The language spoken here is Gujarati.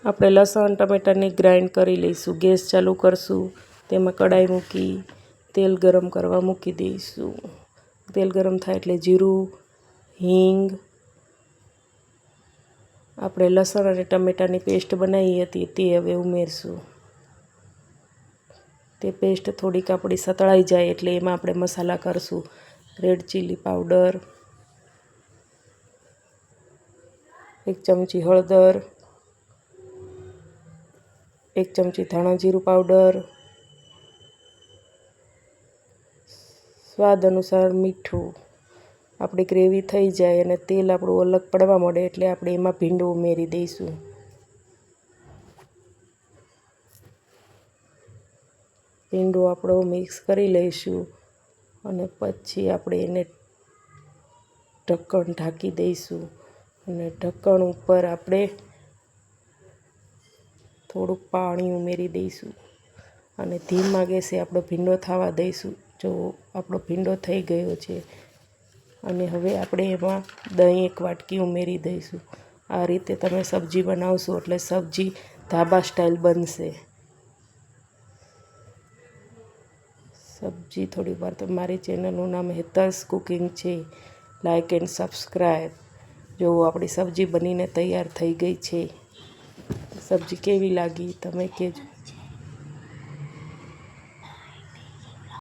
આપણે લસણ ટમેટાને ગ્રાઇન્ડ કરી લઈશું. ગેસ ચાલુ કરશું, તેમાં કઢાઈ મૂકી તેલ ગરમ કરવા મૂકી દઈશું. તેલ ગરમ થાય એટલે જીરું, હિંગ, આપણે લસણ અને ટમેટાની પેસ્ટ બનાવી હતી તે હવે ઉમેરશું. તે પેસ્ટ થોડીક આપણી સતળાઈ જાય એટલે એમાં આપણે મસાલા કરશું. રેડ ચીલી પાવડર, 1 ચમચી હળદર, 1 ચમચી ધાણા જીરું પાવડર, સ્વાદ અનુસાર મીઠું. આપણી ગ્રેવી થઈ જાય અને તેલ આપણું અલગ પડવા માંડે એટલે આપણે એમાં ભીંડું ઉમેરી દઈશું. ભીંડું આપણો મિક્સ કરી લઈશું અને પછી આપણે એને ઢક્કણ ઢાંકી દઈશું અને ઢક્કણ ઉપર આપણે થોડુંક પાણી ઉમેરી દઈશું અને ધીમા ગેસે આપણો ભીંડો થવા દઈશું. જો આપણો ભીંડો થઈ ગયો છે અને હવે આપણે એમાં દહીં 1 વાટકી ઉમેરી દઈશું. આ રીતે તમે સબ્જી બનાવશો એટલે સબ્જી ધાબા સ્ટાઇલ બનશે. સબ્જી થોડી વાર તો મારી ચેનલનું નામ હેતલ્સ કુકિંગ છે. Like and subscribe. જો આપણી સબ્જી બનીને તૈયાર થઈ ગઈ છે. સબ્જી કેવી લાગી તમે કહેજો.